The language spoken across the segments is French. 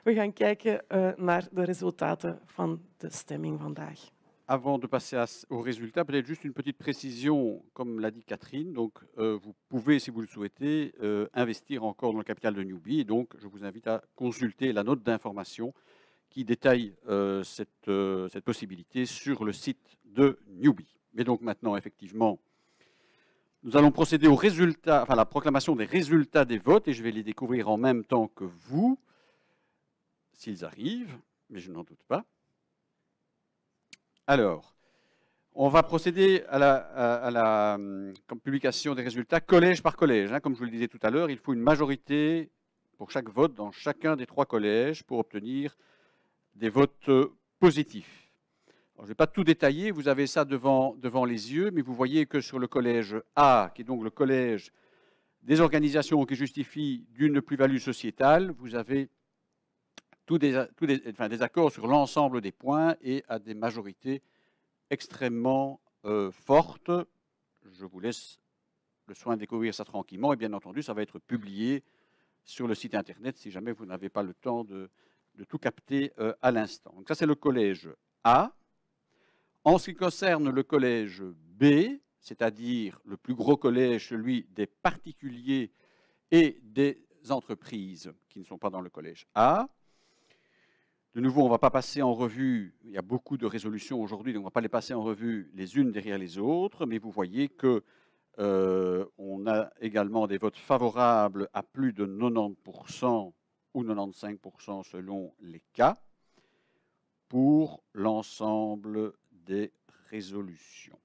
We gaan kijken naar de resultaten van de stemming vandaag. Avant de passer aux résultats, peut-être juste une petite précision, comme l'a dit Catherine. Donc, vous pouvez, si vous le souhaitez, investir encore dans le capital de Newbie. Et donc, je vous invite à consulter la note d'information qui détaille cette possibilité sur le site de Newbie. Mais donc maintenant, effectivement, nous allons procéder aux résultats, enfin la proclamation des résultats des votes, et je vais les découvrir en même temps que vous, s'ils arrivent, mais je n'en doute pas. Alors, on va procéder à la publication des résultats collège par collège. Comme je vous le disais tout à l'heure, il faut une majorité pour chaque vote dans chacun des 3 collèges pour obtenir des votes positifs. Alors, je ne vais pas tout détailler, vous avez ça devant les yeux, mais vous voyez que sur le collège A, qui est donc le collège des organisations qui justifient d'une plus-value sociétale, vous avez des accords sur l'ensemble des points et à des majorités extrêmement fortes. Je vous laisse le soin de découvrir ça tranquillement et bien entendu, ça va être publié sur le site internet si jamais vous n'avez pas le temps de tout capter à l'instant. Donc ça, c'est le collège A. En ce qui concerne le collège B, c'est-à-dire le plus gros collège, celui des particuliers et des entreprises qui ne sont pas dans le collège A, de nouveau, on ne va pas passer en revue, il y a beaucoup de résolutions aujourd'hui, donc on ne va pas les passer en revue les unes derrière les autres, mais vous voyez que on a également des votes favorables à plus de 90% ou 95% selon les cas pour l'ensemble des résolutions.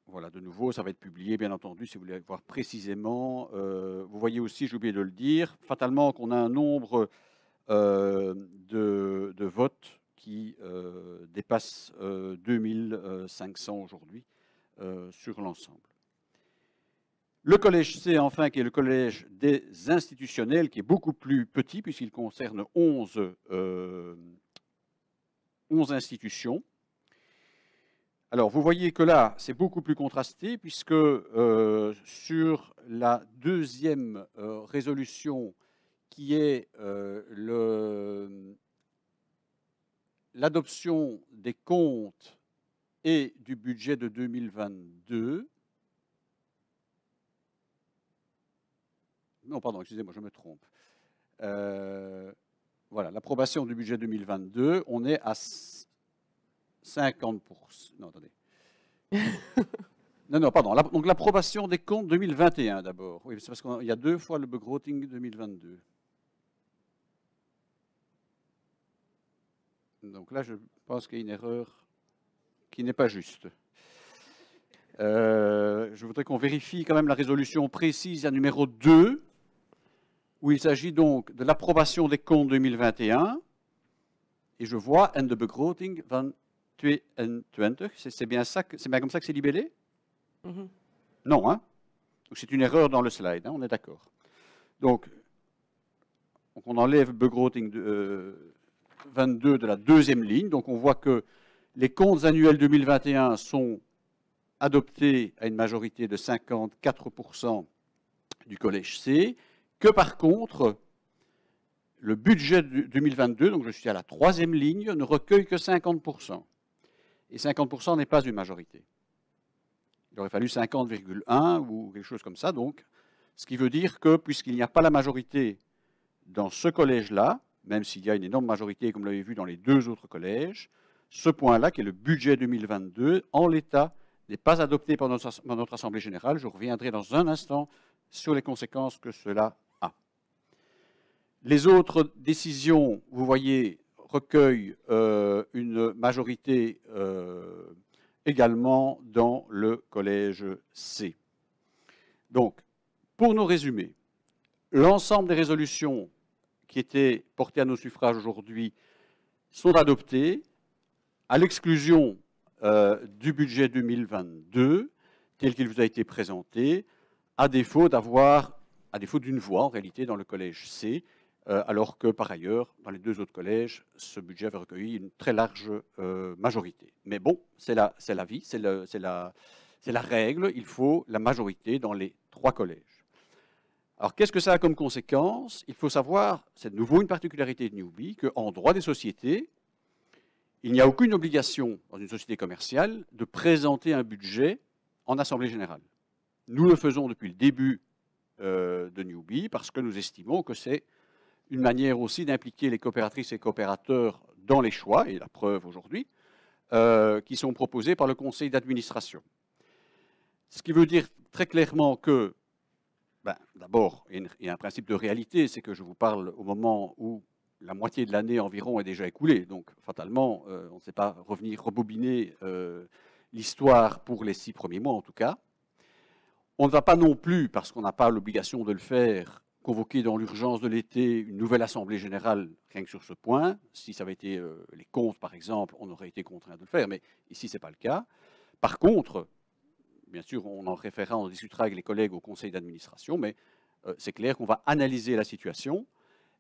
Voilà, de nouveau, ça va être publié, bien entendu, si vous voulez voir précisément. Vous voyez aussi, j'ai oublié de le dire, fatalement qu'on a un nombre de votes qui dépasse 2500 aujourd'hui sur l'ensemble. Le collège C, enfin, qui est le collège des institutionnels, qui est beaucoup plus petit, puisqu'il concerne 11 institutions. Alors, vous voyez que là, c'est beaucoup plus contrasté, puisque sur la deuxième résolution, qui est l'adoption des comptes et du budget de 2022. Non, pardon, excusez-moi, je me trompe. Voilà, l'approbation du budget 2022, on est à 50%. Non, attendez. Non, pardon. Donc l'approbation des comptes 2021 d'abord. Oui, c'est parce qu'il y a 2 fois le begroting 2022. Donc là, je pense qu'il y a une erreur qui n'est pas juste. Je voudrais qu'on vérifie quand même la résolution précise, la numéro 2, où il s'agit donc de l'approbation des comptes 2021. Et je vois « and the begroting van 2022 ». C'est bien comme ça que c'est libellé? Non, hein? C'est une erreur dans le slide, hein, on est d'accord. Donc, on enlève begroting 22 de la deuxième ligne. Donc, on voit que les comptes annuels 2021 sont adoptés à une majorité de 54% du collège C, que par contre, le budget 2022, donc je suis à la troisième ligne, ne recueille que 50%. Et 50% n'est pas une majorité. Il aurait fallu 50,1 ou quelque chose comme ça. Donc, ce qui veut dire que, puisqu'il n'y a pas la majorité dans ce collège-là, même s'il y a une énorme majorité, comme vous l'avez vu dans les 2 autres collèges, ce point-là, qui est le budget 2022, en l'état, n'est pas adopté par notre Assemblée générale. Je reviendrai dans un instant sur les conséquences que cela a. Les autres décisions, vous voyez, recueillent une majorité également dans le collège C. Donc, pour nous résumer, l'ensemble des résolutions qui étaient portées à nos suffrages aujourd'hui sont adoptées, à l'exclusion du budget 2022, tel qu'il vous a été présenté, à défaut d'une voix, en réalité, dans le collège C, alors que, par ailleurs, dans les 2 autres collèges, ce budget avait recueilli une très large majorité. Mais bon, c'est la vie, c'est la règle, il faut la majorité dans les 3 collèges. Alors, qu'est-ce que ça a comme conséquence? Il faut savoir, c'est de nouveau une particularité de Newbie, qu'en droit des sociétés, il n'y a aucune obligation dans une société commerciale de présenter un budget en assemblée générale. Nous le faisons depuis le début de Newbie parce que nous estimons que c'est une manière aussi d'impliquer les coopératrices et coopérateurs dans les choix, et la preuve aujourd'hui, qui sont proposés par le conseil d'administration. Ce qui veut dire très clairement que, d'abord, il y a un principe de réalité, c'est que je vous parle au moment où la moitié de l'année environ est déjà écoulée. Donc, fatalement, on ne sait pas rebobiner l'histoire pour les 6 premiers mois, en tout cas. On ne va pas non plus, parce qu'on n'a pas l'obligation de le faire, convoquer dans l'urgence de l'été une nouvelle assemblée générale, rien que sur ce point. Si ça avait été les comptes, par exemple, on aurait été contraint de le faire, mais ici, ce n'est pas le cas. Par contre, bien sûr, on en discutera avec les collègues au conseil d'administration, mais c'est clair qu'on va analyser la situation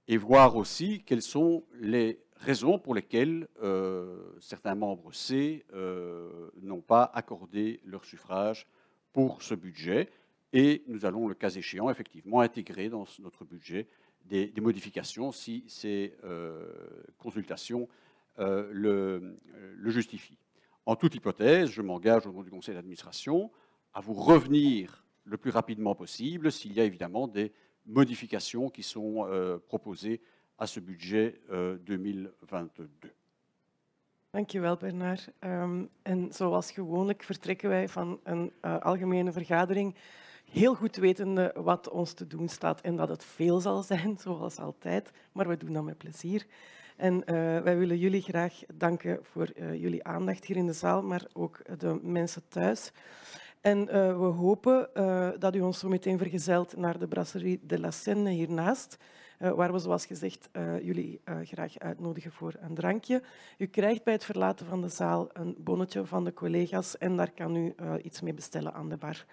et voir aussi quelles sont les raisons pour lesquelles certains membres C n'ont pas accordé leur suffrage pour ce budget. Et nous allons, le cas échéant, effectivement, intégrer dans notre budget des modifications si ces consultations le justifient. En toute hypothèse, je m'engage au nom du conseil d'administration à vous revenir le plus rapidement possible s'il y a évidemment des modifications qui sont proposées à ce budget 2022. Dankjewel, Bernard. En zoals gewoonlijk vertrekken wij van een algemene vergadering heel goed wetende wat ons te doen staat en dat het veel zal zijn, zoals altijd, maar we doen dat met plezier. En wij willen jullie graag danken voor jullie aandacht hier in de zaal, maar ook de mensen thuis. En we hopen dat u ons zo meteen vergezelt naar de Brasserie de la Seine hiernaast, waar we, zoals gezegd, jullie graag uitnodigen voor een drankje. U krijgt bij het verlaten van de zaal een bonnetje van de collega's en daar kan u iets mee bestellen aan de bar.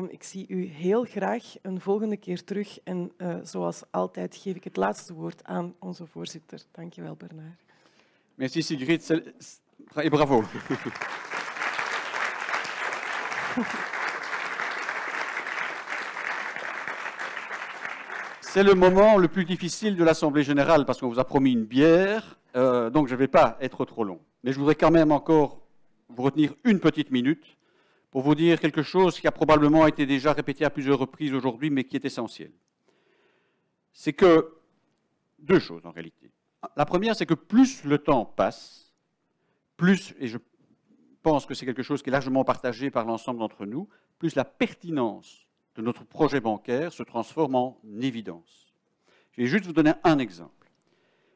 Ik zie u heel graag een volgende keer terug en zoals altijd geef ik het laatste woord aan onze voorzitter. Dank je wel, Bernard. Merci Sigrid et bravo. C'est le moment le plus difficile de l'Assemblée générale parce qu'on vous a promis une bière, donc je ne vais pas être trop long. Mais je voudrais quand même encore vous retenir une petite minute pour vous dire quelque chose qui a probablement été déjà répété à plusieurs reprises aujourd'hui, mais qui est essentiel. C'est que, 2 choses en réalité. La première, c'est que plus le temps passe, plus, et je pense que c'est quelque chose qui est largement partagé par l'ensemble d'entre nous, plus la pertinence de notre projet bancaire se transforme en évidence. Je vais juste vous donner un exemple.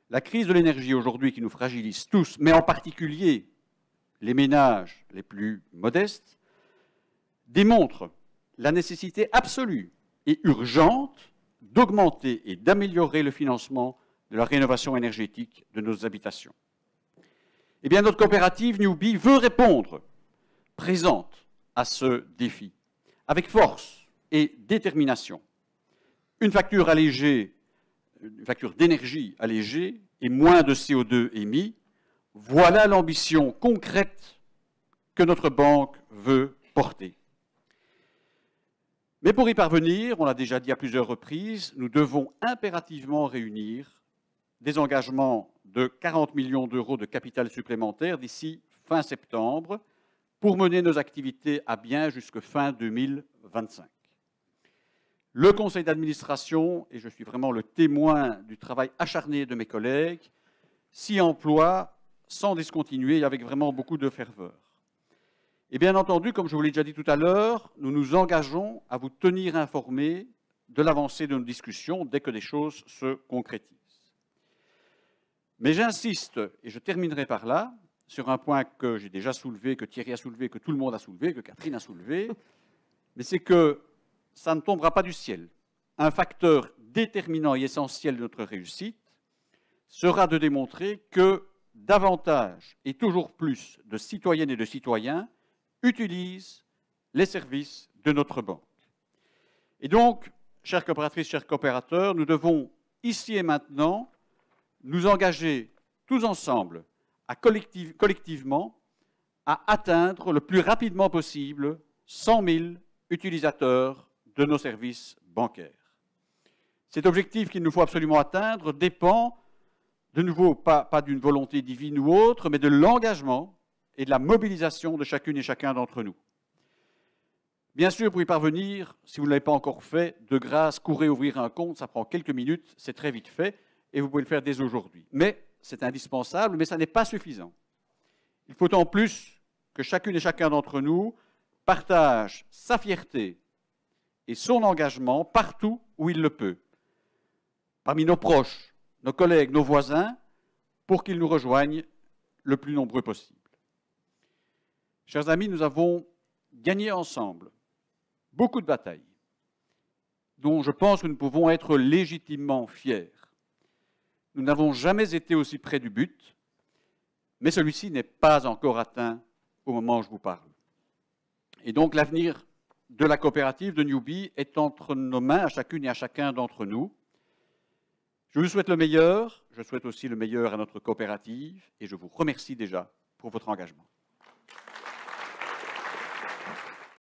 La crise de l'énergie aujourd'hui qui nous fragilise tous, mais en particulier les ménages les plus modestes, démontre la nécessité absolue et urgente d'augmenter et d'améliorer le financement de la rénovation énergétique de nos habitations. Eh bien, notre coopérative Newbie veut répondre présente à ce défi, avec force et détermination. Une facture allégée, une facture d'énergie allégée et moins de CO2 émis, voilà l'ambition concrète que notre banque veut porter. Mais pour y parvenir, on l'a déjà dit à plusieurs reprises, nous devons impérativement réunir des engagements de 40 millions d'euros de capital supplémentaire d'ici fin septembre pour mener nos activités à bien jusqu'à fin 2025. Le conseil d'administration, et je suis vraiment le témoin du travail acharné de mes collègues, s'y emploie sans discontinuer et avec vraiment beaucoup de ferveur. Et bien entendu, comme je vous l'ai déjà dit tout à l'heure, nous nous engageons à vous tenir informés de l'avancée de nos discussions dès que des choses se concrétisent. Mais j'insiste, et je terminerai par là, sur un point que j'ai déjà soulevé, que Thierry a soulevé, que tout le monde a soulevé, que Catherine a soulevé, mais c'est que ça ne tombera pas du ciel. Un facteur déterminant et essentiel de notre réussite sera de démontrer que davantage et toujours plus de citoyennes et de citoyens utilisent les services de notre banque. Et donc, chères coopératrices, chers coopérateurs, nous devons ici et maintenant nous engager tous ensemble collectivement à atteindre le plus rapidement possible 100 000 utilisateurs de nos services bancaires. Cet objectif qu'il nous faut absolument atteindre dépend, de nouveau, pas d'une volonté divine ou autre, mais de l'engagement et de la mobilisation de chacune et chacun d'entre nous. Bien sûr, pour y parvenir, si vous ne l'avez pas encore fait, de grâce, courez ouvrir un compte, ça prend quelques minutes, c'est très vite fait, et vous pouvez le faire dès aujourd'hui. Mais c'est indispensable, mais ça n'est pas suffisant. Il faut en plus que chacune et chacun d'entre nous partage sa fierté et son engagement partout où il le peut, parmi nos proches, nos collègues, nos voisins, pour qu'ils nous rejoignent le plus nombreux possible. Chers amis, nous avons gagné ensemble beaucoup de batailles dont je pense que nous pouvons être légitimement fiers. Nous n'avons jamais été aussi près du but, mais celui-ci n'est pas encore atteint au moment où je vous parle. Et donc l'avenir de la coopérative de Newbie est entre nos mains, à chacune et à chacun d'entre nous. Je vous souhaite le meilleur, je souhaite aussi le meilleur à notre coopérative et je vous remercie déjà pour votre engagement.